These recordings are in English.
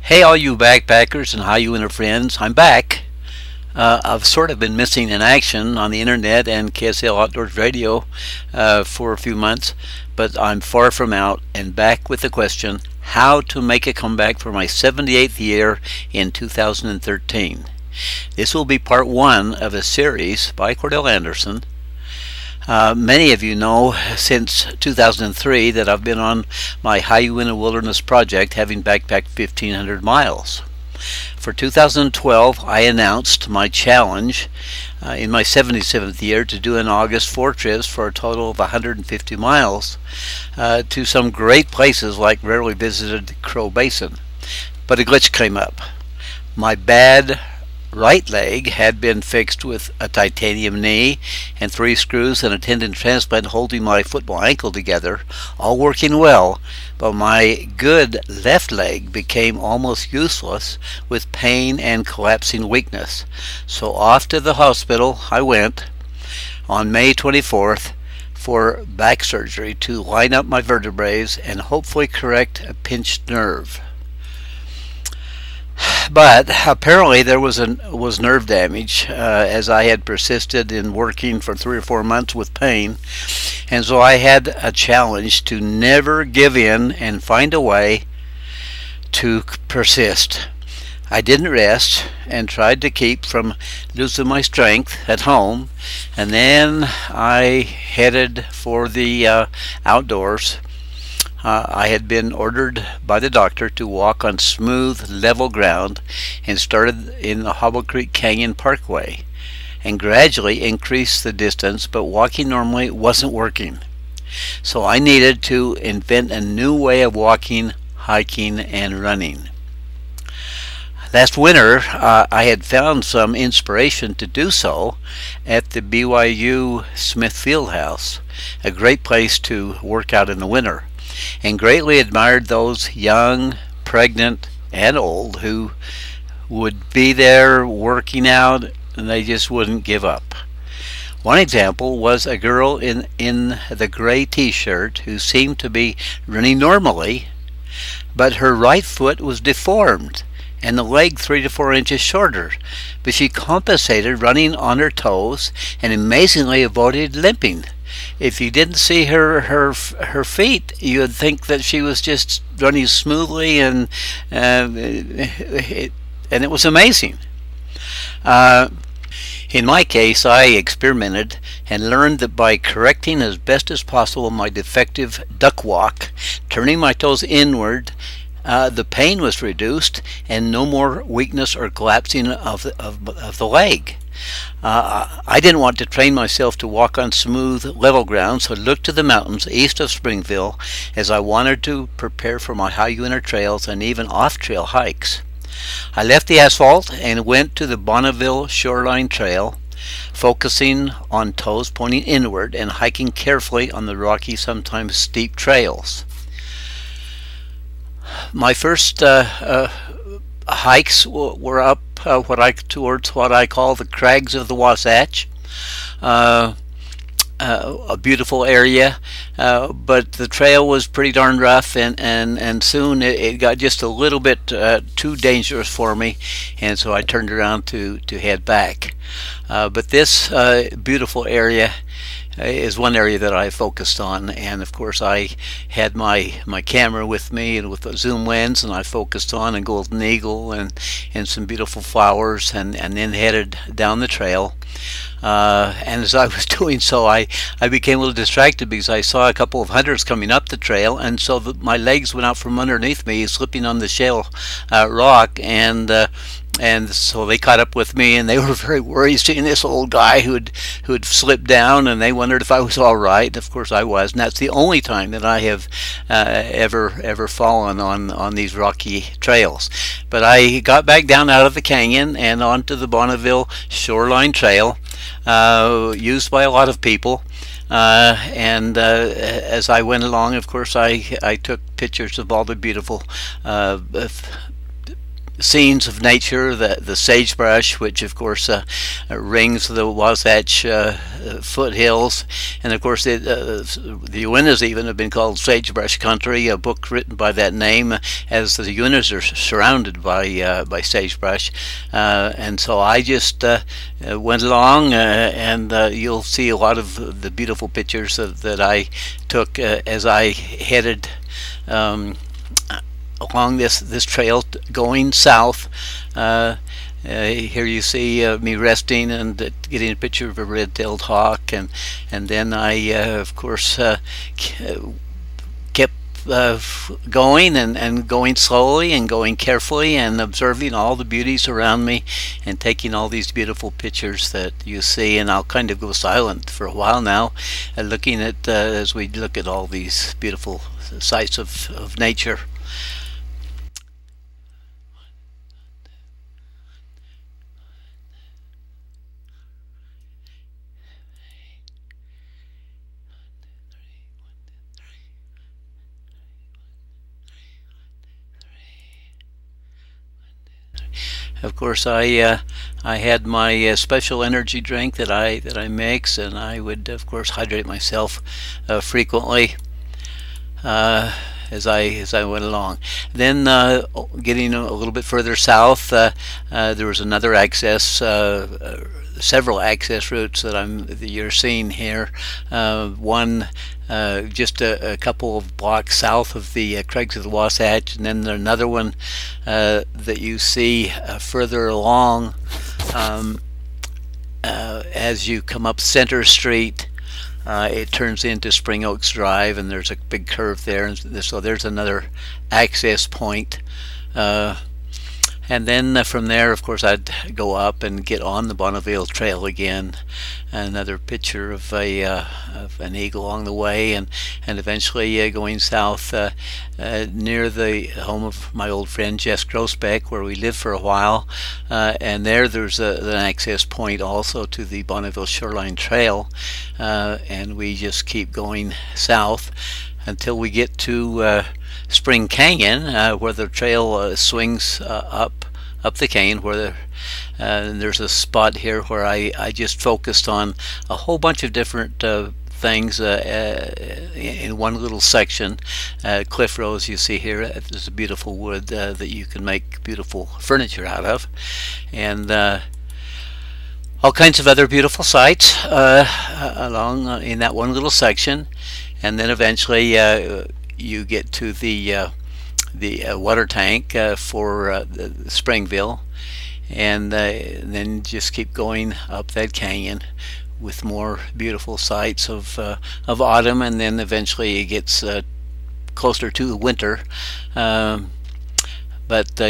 Hey, all you backpackers and how you inner friends, I'm back. I've sort of been missing in action on the internet and KSL Outdoors Radio for a few months, but I'm far from out and back with the question, how to make a comeback for my 78th year in 2013. This will be part one of a series by Cordell Andersen. Many of you know since 2003 that I've been on my Hayuina Wilderness project, having backpacked 1,500 miles. For 2012, I announced my challenge in my 77th year to do in August 4 trips for a total of 150 miles to some great places like rarely visited Crow Basin. But a glitch came up. My bad right leg had been fixed with a titanium knee and 3 screws and a tendon transplant holding my football ankle together, all working well, but my good left leg became almost useless with pain and collapsing weakness. So off to the hospital I went on May 24th for back surgery to line up my vertebrae and hopefully correct a pinched nerve. But apparently there was nerve damage as I had persisted in working for 3 or 4 months with pain, and so I had a challenge to never give in and find a way to persist. I didn't rest and tried to keep from losing my strength at home, and then I headed for the outdoors. I had been ordered by the doctor to walk on smooth, level ground and started in the Hobble Creek Canyon Parkway and gradually increased the distance, but walking normally wasn't working. So I needed to invent a new way of walking, hiking, and running. Last winter, I had found some inspiration to do so at the BYU Smith Fieldhouse, a great place to work out in the winter, and greatly admired those young, pregnant, and old who would be there working out and they just wouldn't give up. One example was a girl in the gray t-shirt who seemed to be running normally, but her right foot was deformed and the leg 3 to 4 inches shorter, but she compensated running on her toes and amazingly avoided limping. If you didn't see her feet, you would think that she was just running smoothly, and it was amazing. In my case, I experimented and learned that by correcting as best as possible my defective duck walk, turning my toes inward, the pain was reduced and no more weakness or collapsing of the leg. I didn't want to train myself to walk on smooth, level ground, so I looked to the mountains east of Springville as I wanted to prepare for my Hayuina trails and even off-trail hikes. I left the asphalt and went to the Bonneville Shoreline Trail, focusing on toes pointing inward and hiking carefully on the rocky, sometimes steep trails. My first hikes were up towards what I call the Crags of the Wasatch, a beautiful area, but the trail was pretty darn rough, and soon it got just a little bit too dangerous for me, and so I turned around to head back. But this beautiful area is one area that I focused on, and of course I had my camera with me and with a zoom lens, and I focused on a golden eagle and some beautiful flowers, and then headed down the trail. And as I was doing so, I became a little distracted because I saw a couple of hunters coming up the trail, and so my legs went out from underneath me, slipping on the shale rock, and so they caught up with me, and they were very worried seeing this old guy who'd slipped down, and they wondered if I was all right. Of course I was, and that's the only time that I have ever fallen on these rocky trails. But I got back down out of the canyon and onto the Bonneville Shoreline Trail, used by a lot of people. As I went along, of course, I took pictures of all the beautiful scenes of nature, the sagebrush, which of course rings the Wasatch foothills, and of course the Uintas even have been called sagebrush country. A book written by that name, as the Uintas are surrounded by sagebrush, and so I just went along, and you'll see a lot of the beautiful pictures that I took as I headed along this trail going south. Here you see me resting and getting a picture of a red-tailed hawk, and then I of course kept going and going slowly and going carefully and observing all the beauties around me and taking all these beautiful pictures that you see. And I'll kind of go silent for a while now, looking at as we look at all these beautiful sights of nature. Of course, I had my special energy drink that I mix, and I would of course hydrate myself frequently as I went along. Then getting a little bit further south, there was another access. Several access routes that you're seeing here. One just a couple of blocks south of the Crags of the Wasatch, and then another one that you see further along as you come up Center Street. It turns into Spring Oaks Drive, and there's a big curve there, and so there's another access point. And then from there, of course, I'd go up and get on the Bonneville Trail again. Another picture of an eagle along the way, and eventually going south near the home of my old friend Jess Grosbeck, where we lived for a while. And there's an access point also to the Bonneville Shoreline Trail, and we just keep going south until we get to Spring Canyon, where the trail swings up the canyon, where there's a spot here where I just focused on a whole bunch of different things in one little section. Cliff Rose, you see here, there's a beautiful wood that you can make beautiful furniture out of, and all kinds of other beautiful sights along in that one little section. And then eventually you get to the water tank for Springville, and then just keep going up that canyon with more beautiful sights of autumn, and then eventually it gets closer to the winter. But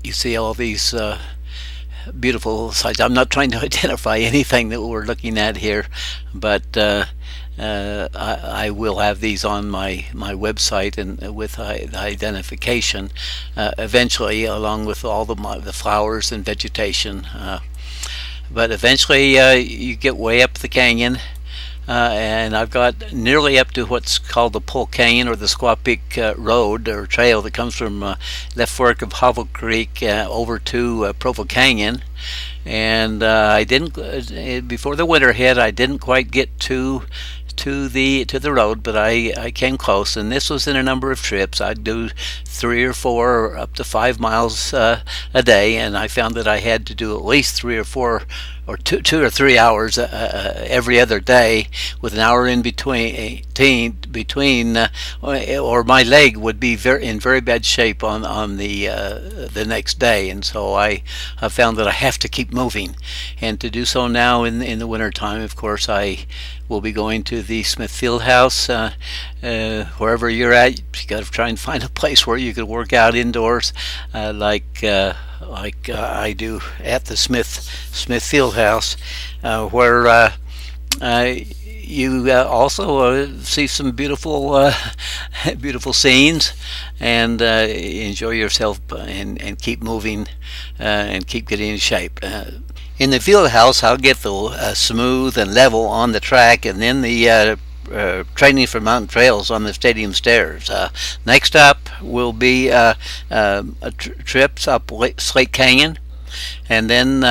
you see all these beautiful sights. I'm not trying to identify anything that we're looking at here, but I will have these on my website and with identification eventually, along with all the flowers and vegetation. But eventually you get way up the canyon, and I've got nearly up to what's called the Pole Canyon, or the Squaw Peak Road or trail that comes from Left Fork of Hovel Creek over to Provo Canyon. And I didn't before the winter hit. I didn't quite get to the road, but I came close, and this was in a number of trips. I'd do 3 or 4 or up to 5 miles a day, and I found that I had to do at least 3 or 4 or 2 or 3 hours every other day, with an hour in between, or my leg would be in very bad shape on the next day. And so I found that I have to keep moving, and to do so now in the winter time, of course, I will be going to the Smith Fieldhouse. Wherever you're at, you got to try and find a place where you could work out indoors, like I do at the Smith Fieldhouse, where you also see some beautiful beautiful scenes, and enjoy yourself and keep moving and keep getting in shape. In the field house, I'll get the smooth and level on the track, and then the training for mountain trails on the stadium stairs. Next up will be trips up Slate Canyon, and then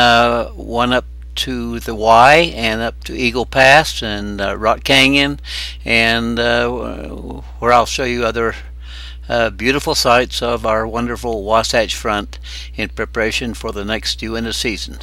one up to the Y and up to Eagle Pass and Rock Canyon, and where I'll show you other beautiful sights of our wonderful Wasatch Front in preparation for the next Uinta season.